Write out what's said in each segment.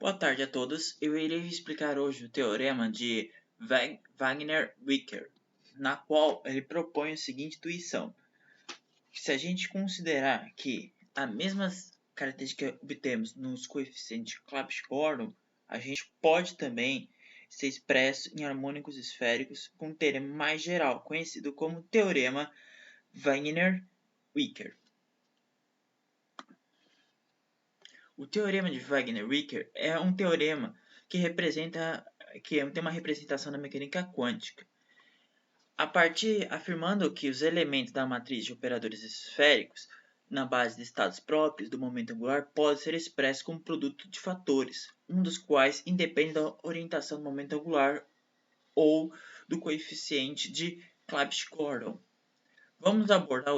Boa tarde a todos. Eu irei explicar hoje o teorema de Wagner-Wicker, na qual ele propõe a seguinte intuição: se a gente considerar que as mesmas características que obtemos nos coeficientes de Clebsch-Gordon, a gente pode também ser expresso em harmônicos esféricos com um teorema mais geral, conhecido como teorema Wagner-Wicker. O teorema de Wagner-Wicker é um teorema que tem uma representação da mecânica quântica. Afirmando que os elementos da matriz de operadores esféricos, na base de estados próprios do momento angular, podem ser expressos como produto de fatores, um dos quais independe da orientação do momento angular ou do coeficiente de Clebsch-Gordon. Vamos abordar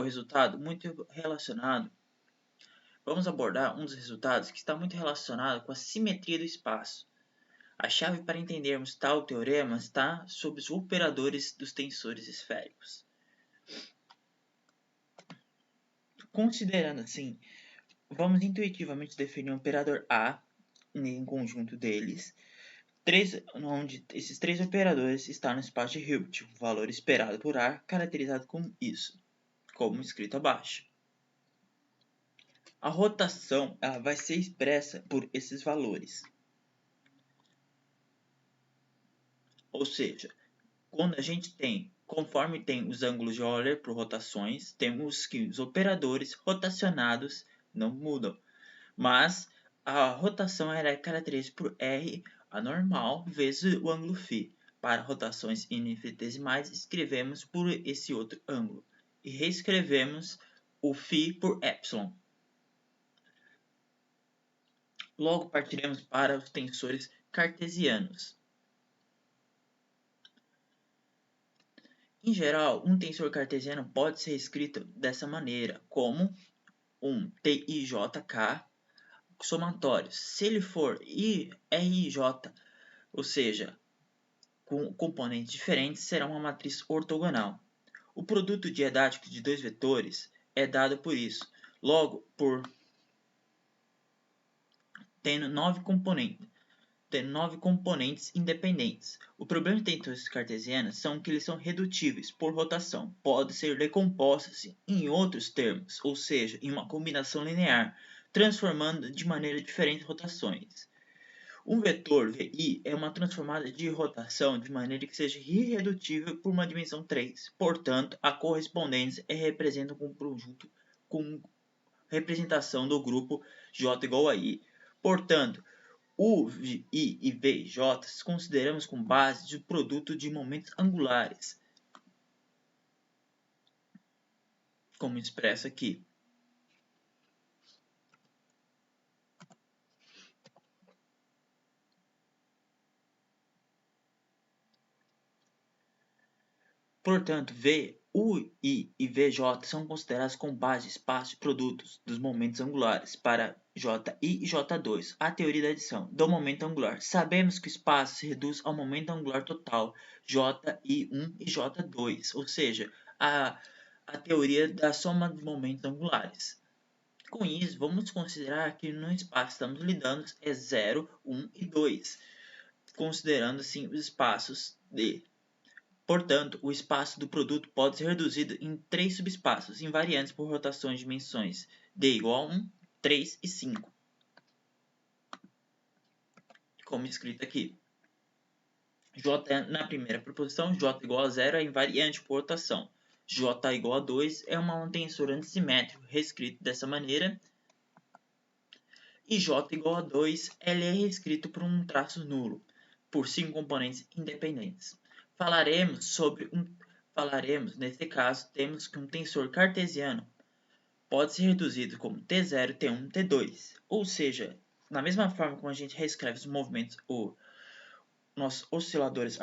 um dos resultados que está muito relacionado com a simetria do espaço. A chave para entendermos tal teorema está sobre os operadores dos tensores esféricos. Considerando assim, vamos intuitivamente definir um operador A em conjunto deles, onde esses três operadores estão no espaço de Hilbert, o valor esperado por A caracterizado como isso, como escrito abaixo. A rotação vai ser expressa por esses valores. Ou seja, conforme tem os ângulos de Euler por rotações, temos que os operadores rotacionados não mudam. Mas a rotação é caracterizada por R anormal vezes o ângulo φ. Para rotações infinitesimais, escrevemos por esse outro ângulo. E reescrevemos o φ por epsilon. Logo partiremos para os tensores cartesianos. Em geral, um tensor cartesiano pode ser escrito dessa maneira, como um TIJK somatório. Se ele for RIJ, ou seja, com componentes diferentes, será uma matriz ortogonal. O produto diedático de dois vetores é dado por isso, logo por tendo nove componentes independentes. O problema de tensores cartesianos são que eles são redutíveis por rotação, podem ser decompostos em outros termos, ou seja, em uma combinação linear, transformando de maneira diferente rotações. Um vetor VI é uma transformada de rotação de maneira que seja irredutível por uma dimensão 3. Portanto, a correspondência é representada com um conjunto com representação do grupo J igual a I. Portanto, U, I e V, J consideramos como base de produto de momentos angulares, como expresso aqui. Portanto, V, U, I e VJ são considerados como base de espaço de produtos dos momentos angulares para JI e J2, a teoria da adição do momento angular. Sabemos que o espaço se reduz ao momento angular total, JI1 e J2, ou seja, a teoria da soma de momentos angulares. Com isso, vamos considerar que no espaço que estamos lidando é 0, 1 e 2, considerando assim os espaços de. Portanto, o espaço do produto pode ser reduzido em três subespaços invariantes por rotações de dimensões d igual a 1, 3 e 5. Como escrito aqui. J na primeira proposição, J igual a 0 é invariante por rotação. J igual a 2 é um tensor antissimétrico, reescrito dessa maneira. E J igual a 2 ele é reescrito por um traço nulo, por 5 componentes independentes. Nesse caso, temos que um tensor cartesiano pode ser reduzido como T0, T1, T2. Ou seja, na mesma forma como a gente reescreve os movimentos, nossos osciladores,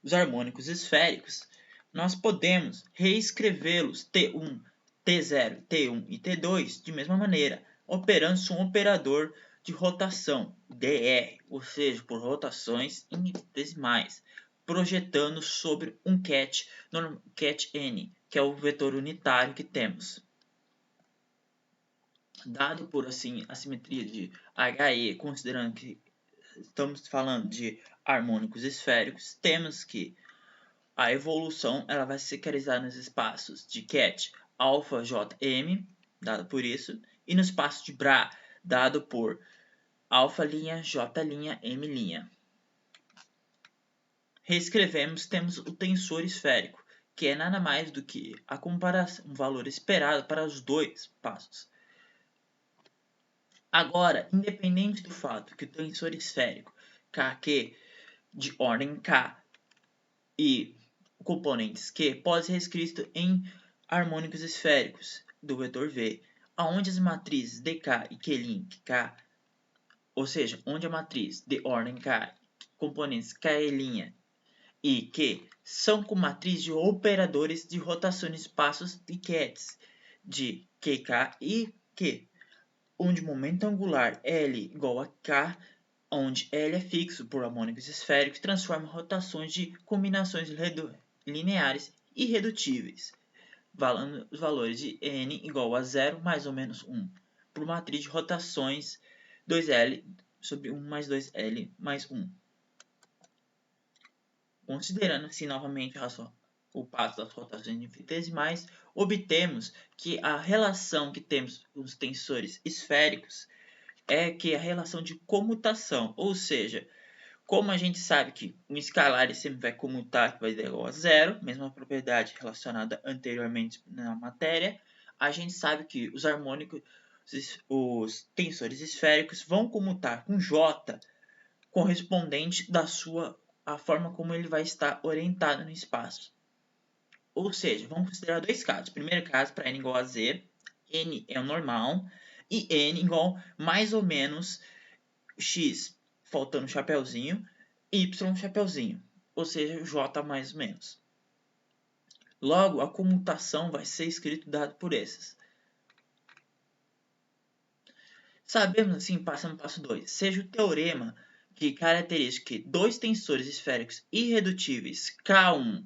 os harmônicos esféricos, nós podemos reescrevê-los T1, T0, T1 e T2 de mesma maneira, operando um operador de rotação, dr, ou seja, por rotações infinitesimais, projetando sobre um ket n, que é o vetor unitário que temos. Dado por assim a simetria de HE, considerando que estamos falando de harmônicos esféricos, temos que a evolução ela vai se caracterizar nos espaços de Ket alfa JM, dado por isso, e no espaço de Bra, dado por alfa', J', M'. Reescrevemos, temos o tensor esférico, que é nada mais do que a comparação, o valor esperado para os dois passos. Agora, independente do fato que o tensor esférico KQ de ordem K e componentes Q pode ser reescrito em harmônicos esféricos do vetor V, onde as matrizes dk e Q', ou seja, onde a matriz de ordem K, componentes K' e Q são com matriz de operadores de rotação de espaços de Kets de QK e Q, onde o momento angular L igual a K, onde L é fixo por harmônicos esféricos, transforma rotações de combinações lineares irredutíveis, valendo os valores de N igual a 0 mais ou menos 1, por matriz de rotações 2L sobre 1 mais 2L mais 1. Considerando assim novamente o passo das rotações infinitesimais, obtemos que a relação que temos com os tensores esféricos é que a relação de comutação, ou seja, como a gente sabe que um escalar sempre vai comutar, que vai ser igual a zero, mesma propriedade relacionada anteriormente na matéria, a gente sabe que os harmônicos, os tensores esféricos vão comutar com J correspondente da sua a forma como ele vai estar orientado no espaço. Ou seja, vamos considerar dois casos. Primeiro caso, para n igual a z, n é o normal, e n igual mais ou menos x, faltando chapeuzinho, y chapeuzinho, ou seja, j mais ou menos. Logo, a comutação vai ser escrito dado por esses. Sabemos assim, passando ao passo 2, seja o teorema que caracteriza que dois tensores esféricos irredutíveis K1,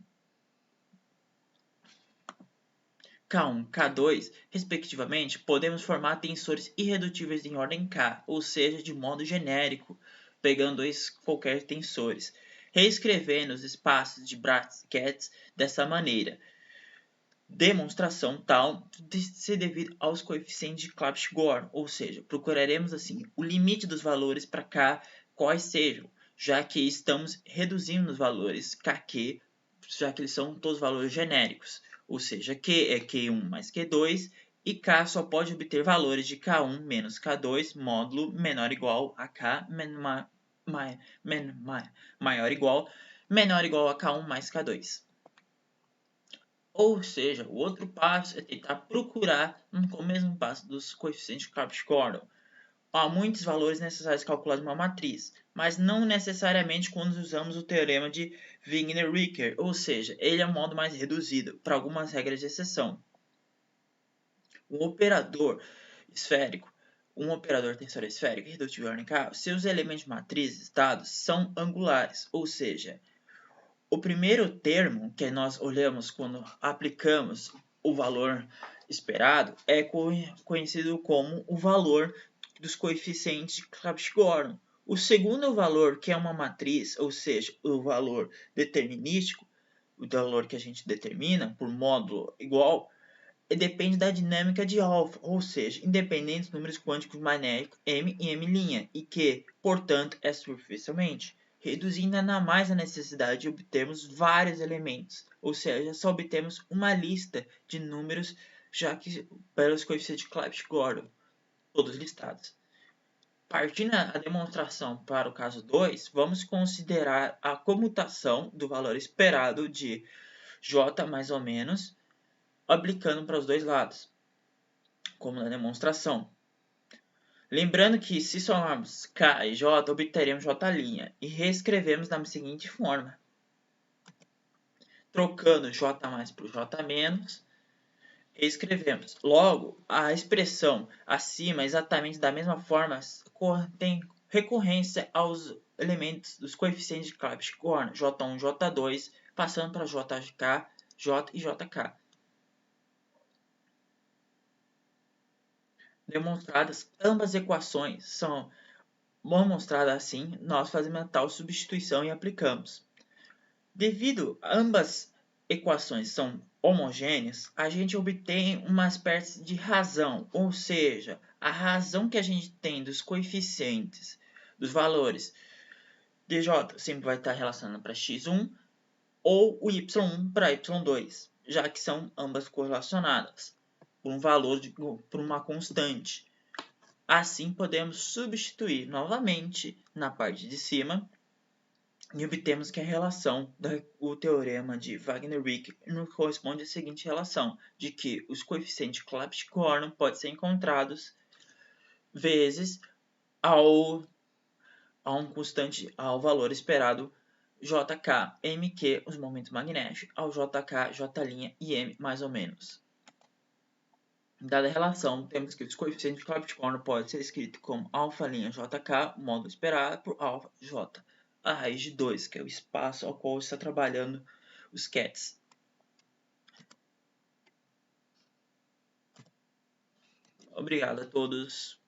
K2, respectivamente, podemos formar tensores irredutíveis em ordem K, ou seja, de modo genérico, pegando dois qualquer tensores, reescrevendo os espaços de brackets dessa maneira. Demonstração tal de ser devido aos coeficientes de Clebsch-Gorlin, ou seja, procuraremos assim o limite dos valores para K quais sejam, já que estamos reduzindo os valores KQ, já que eles são todos valores genéricos, ou seja, Q é Q1 mais Q2 e K só pode obter valores de K1 menos K2 módulo menor ou igual a K maior ou igual a K1 mais K2. Ou seja, o outro passo é tentar procurar o mesmo passo dos coeficientes de Clebsch-Gorlin. Há muitos valores necessários calcular uma matriz, mas não necessariamente quando usamos o teorema de Wigner-Ricker, ou seja, ele é um modo mais reduzido para algumas regras de exceção. Um operador esférico, um operador tensor esférico irredutível em ordem K, seus elementos de matrizes dados são angulares, ou seja, o primeiro termo que nós olhamos quando aplicamos o valor esperado é conhecido como o valor dos coeficientes de Clebsch-Gorlin. O segundo valor, que é uma matriz, ou seja, o valor determinístico, o valor que a gente determina por módulo igual, depende da dinâmica de alfa, ou seja, independente dos números quânticos magnéticos M e M', e que, portanto, é superficialmente, reduzindo ainda mais a necessidade de obtermos vários elementos, ou seja, só obtemos uma lista de números, já que pelos coeficientes de Clebsch-Gorlin, todos listados. Partindo da demonstração para o caso 2, vamos considerar a comutação do valor esperado de J mais ou menos, aplicando para os dois lados, como na demonstração. Lembrando que se somarmos K e J, obteremos J' e reescrevemos da seguinte forma. Trocando J mais por J-, reescrevemos. Logo, a expressão acima, exatamente da mesma forma, tem recorrência aos elementos dos coeficientes de Clebsch-Gorlin, J1 e J2, passando para JK, J e JK. Demonstradas ambas equações são demonstradas assim, nós fazemos a tal substituição e aplicamos. Devido a ambas equações são homogêneas, a gente obtém uma espécie de razão, ou seja, a razão que a gente tem dos coeficientes dos valores dj sempre vai estar relacionada para x1 ou o y1 para y2, já que são ambas correlacionadas por um valor por uma constante. Assim, podemos substituir novamente na parte de cima e obtemos que a relação do teorema de Wagner-Wick nos corresponde à seguinte relação, de que os coeficientes Clebsch-Gorlin podem ser encontrados vezes ao valor esperado JK, MQ, os momentos magnéticos, ao JK, J' e M mais ou menos. Dada a relação, temos que os coeficientes de Clebsch-Gorlin podem ser escritos como α'JK, o módulo esperado, por αJ, a raiz de 2, que é o espaço ao qual está trabalhando os cats. Obrigado a todos.